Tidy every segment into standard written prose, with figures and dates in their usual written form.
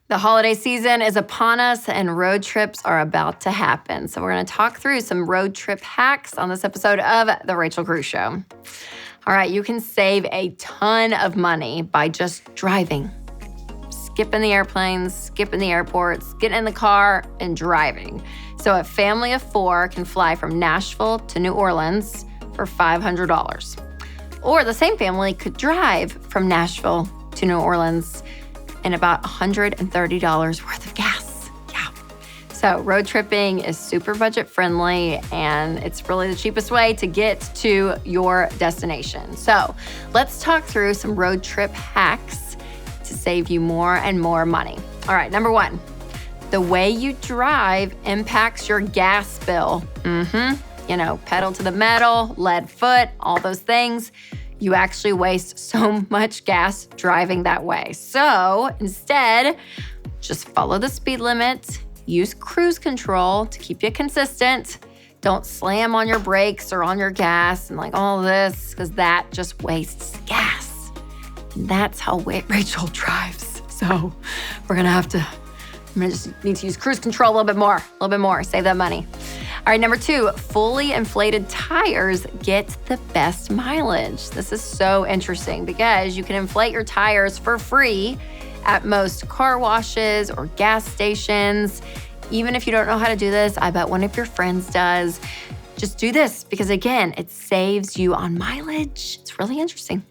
The holiday season is upon us and road trips are about to happen. So we're going to talk through some road trip hacks on this episode of The Rachel Cruze Show. All right, you can save a ton of money by just driving. Skipping the airplanes, skipping the airports, getting in the car and driving. So a family of 4 can fly from Nashville to New Orleans for $500. Or the same family could drive from Nashville to New Orleans in about $130 worth of gas. Yeah. So road tripping is super budget friendly and it's really the cheapest way to get to your destination. So let's talk through some road trip hacks to save you more and more money. All right, number 1, the way you drive impacts your gas bill. You know, pedal to the metal, lead foot, all those things. You actually waste so much gas driving that way. So instead, just follow the speed limit, use cruise control to keep you consistent. Don't slam on your brakes or on your gas and like all this, because that just wastes gas. And that's how Rachel drives. So we're gonna just need to use cruise control a little bit more, save that money. All right, number 2, fully inflated tires get the best mileage. This is so interesting because you can inflate your tires for free at most car washes or gas stations. Even if you don't know how to do this, I bet one of your friends does. Just do this because, again, it saves you on mileage. It's really interesting.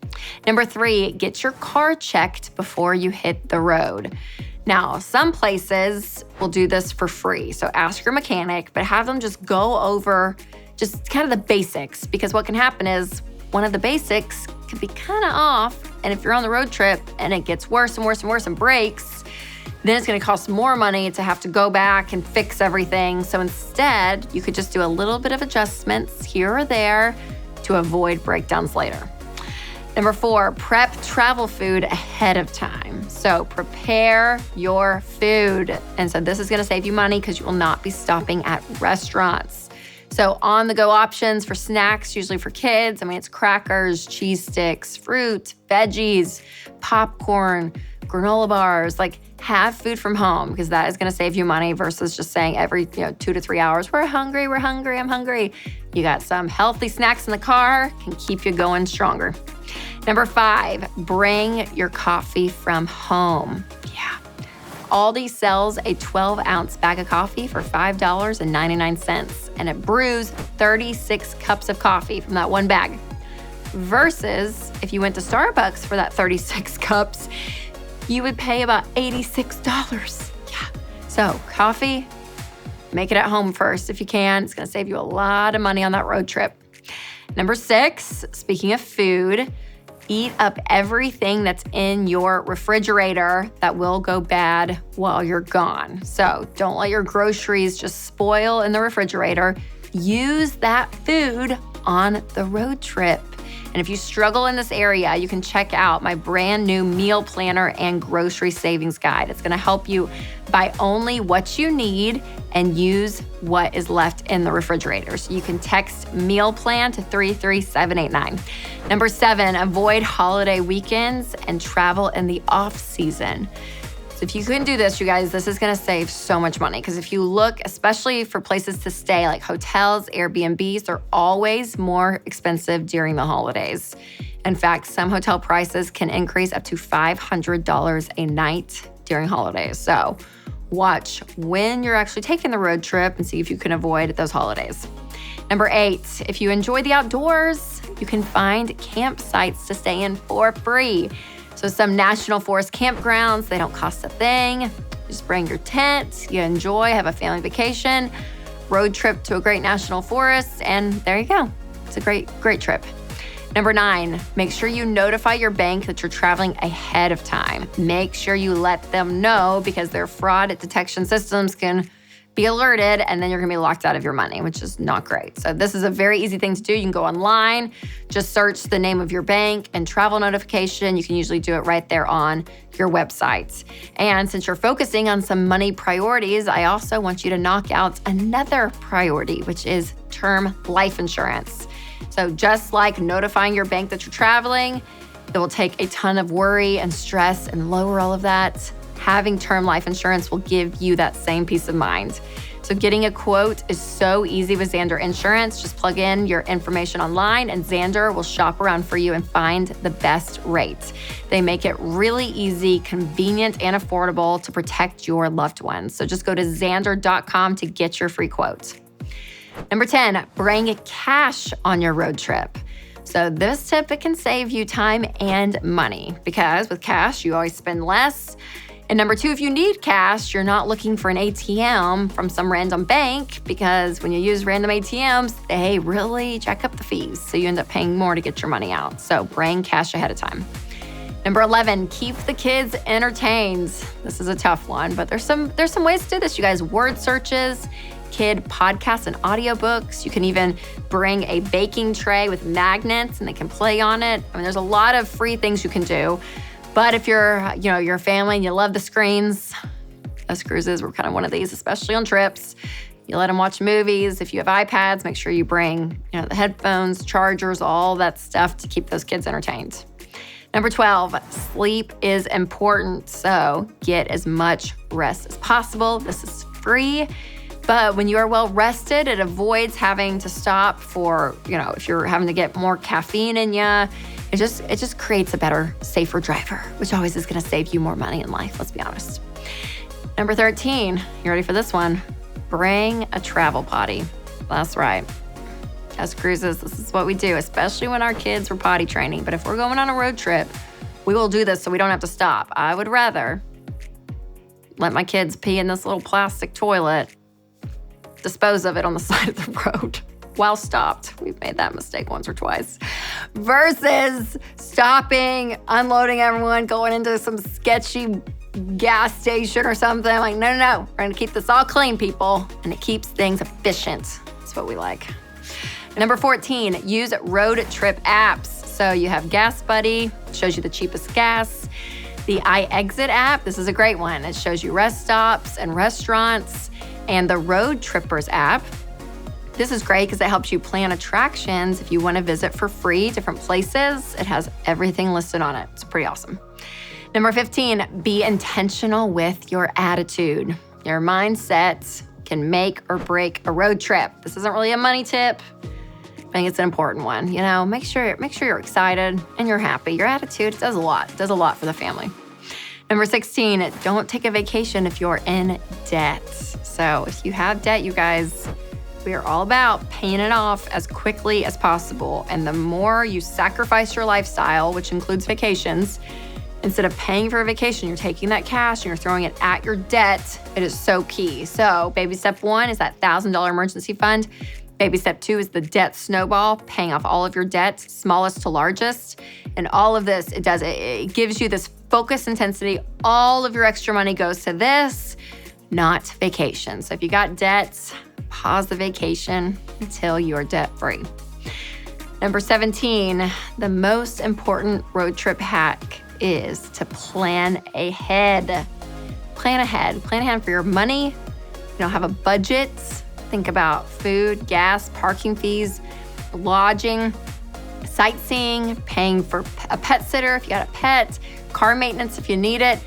Number 3, get your car checked before you hit the road. Now, some places will do this for free. So ask your mechanic, but have them just go over just kind of the basics, because what can happen is one of the basics can be kind of off. And if you're on the road trip and it gets worse and worse and worse and breaks, then it's going to cost more money to have to go back and fix everything. So instead, you could just do a little bit of adjustments here or there to avoid breakdowns later. Number 4, prep travel food ahead of time. So prepare your food. And so this is gonna save you money because you will not be stopping at restaurants. So on-the-go options for snacks, usually for kids. I mean, it's crackers, cheese sticks, fruit, veggies, popcorn, granola bars. Like, have food from home because that is gonna save you money versus just saying every 2 to 3 hours, we're hungry, I'm hungry. You got some healthy snacks in the car, can keep you going stronger. Number 5, bring your coffee from home. Yeah. Aldi sells a 12-ounce bag of coffee for $5.99, and it brews 36 cups of coffee from that one bag. Versus if you went to Starbucks for that 36 cups, you would pay about $86. Yeah. So coffee, make it at home first if you can. It's gonna save you a lot of money on that road trip. Number 6, speaking of food, eat up everything that's in your refrigerator that will go bad while you're gone. So don't let your groceries just spoil in the refrigerator. Use that food on the road trip. And if you struggle in this area, you can check out my brand new meal planner and grocery savings guide. It's gonna help you buy only what you need and use what is left in the refrigerator. So you can text MEALPLAN to 33789. Number 7, avoid holiday weekends and travel in the off season. So if you couldn't do this, you guys, this is gonna save so much money. Because if you look, especially for places to stay, like hotels, Airbnbs, they're always more expensive during the holidays. In fact, some hotel prices can increase up to $500 a night during holidays. So watch when you're actually taking the road trip and see if you can avoid those holidays. Number 8, if you enjoy the outdoors, you can find campsites to stay in for free. So some national forest campgrounds, they don't cost a thing. You just bring your tent, you enjoy, have a family vacation, road trip to a great national forest, and there you go. It's a great trip. Number 9, make sure you notify your bank that you're traveling ahead of time. Make sure you let them know because their fraud detection systems can be alerted and then you're gonna be locked out of your money, which is not great. So this is a very easy thing to do. You can go online, just search the name of your bank and travel notification. You can usually do it right there on your website. And since you're focusing on some money priorities, I also want you to knock out another priority, which is term life insurance. So just like notifying your bank that you're traveling, it will take a ton of worry and stress and lower all of that. having term life insurance will give you that same peace of mind. So getting a quote is so easy with Zander Insurance. Just plug in your information online and Zander will shop around for you and find the best rate. They make it really easy, convenient, and affordable to protect your loved ones. So just go to Zander.com to get your free quote. Number 10, bring cash on your road trip. So this tip, it can save you time and money because with cash, you always spend less. And number 2, if you need cash, you're not looking for an ATM from some random bank because when you use random ATMs, they really jack up the fees. So you end up paying more to get your money out. So bring cash ahead of time. Number 11, keep the kids entertained. This is a tough one, but there's some ways to do this, you guys. Word searches, kid podcasts and audiobooks. You can even bring a baking tray with magnets and they can play on it. I mean, there's a lot of free things you can do. But if you're a family and you love the screens, us Cruzes, we're kind of one of these, especially on trips. You let them watch movies. If you have iPads, make sure you bring the headphones, chargers, all that stuff to keep those kids entertained. Number 12, sleep is important. So get as much rest as possible. This is free. But when you are well rested, it avoids having to stop for, if you're having to get more caffeine in you. It just creates a better, safer driver, which always is going to save you more money in life, let's be honest. Number 13, you ready for this one? Bring a travel potty. That's right. As Cruzes, this is what we do, especially when our kids were potty training. But if we're going on a road trip, we will do this so we don't have to stop. I would rather let my kids pee in this little plastic toilet, dispose of it on the side of the road while stopped. We've made that mistake once or twice. Versus stopping, unloading everyone, going into some sketchy gas station or something. Like, no. We're gonna keep this all clean, people. And it keeps things efficient. That's what we like. Number 14, use road trip apps. So you have Gas Buddy, shows you the cheapest gas. The iExit app, this is a great one. It shows you rest stops and restaurants. And the Road Trippers app, this is great because it helps you plan attractions if you want to visit for free different places. It has everything listed on it. It's pretty awesome. Number 15, be intentional with your attitude. Your mindset can make or break a road trip. This isn't really a money tip. I think it's an important one. Make sure you're excited and you're happy. Your attitude does a lot. It does a lot for the family. Number 16, don't take a vacation if you're in debt. So if you have debt, you guys, we are all about paying it off as quickly as possible. And the more you sacrifice your lifestyle, which includes vacations, instead of paying for a vacation, you're taking that cash and you're throwing it at your debt. It is so key. So baby step 1 is that $1,000 emergency fund. Baby step 2 is the debt snowball, paying off all of your debt, smallest to largest. And all of this, it gives you this focus intensity. All of your extra money goes to this, not vacation. So if you got debts, pause the vacation until you're debt-free. Number 17, the most important road trip hack is to plan ahead. Plan ahead for your money. Have a budget. Think about food, gas, parking fees, lodging, sightseeing, paying for a pet sitter if you got a pet, car maintenance if you need it.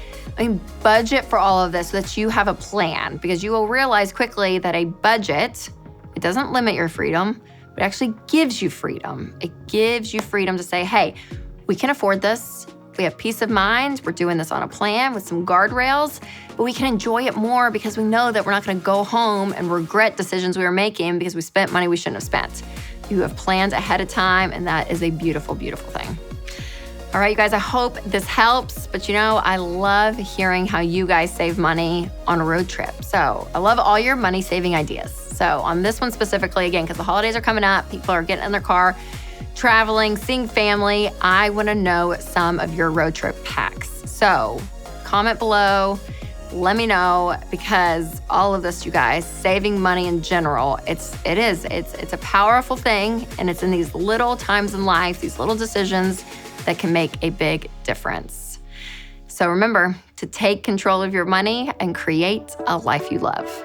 Budget for all of this so that you have a plan, because you will realize quickly that a budget, it doesn't limit your freedom, but actually gives you freedom. It gives you freedom to say, hey, we can afford this. We have peace of mind. We're doing this on a plan with some guardrails, but we can enjoy it more because we know that we're not going to go home and regret decisions we were making because we spent money we shouldn't have spent. You have planned ahead of time, and that is a beautiful, beautiful thing. All right, you guys, I hope this helps, but I love hearing how you guys save money on a road trip. So I love all your money saving ideas. So on this one specifically, again, because the holidays are coming up, people are getting in their car, traveling, seeing family, I want to know some of your road trip hacks. So comment below, let me know, because all of this, you guys, saving money in general, it's a powerful thing, and it's in these little times in life, these little decisions that can make a big difference. So remember to take control of your money and create a life you love.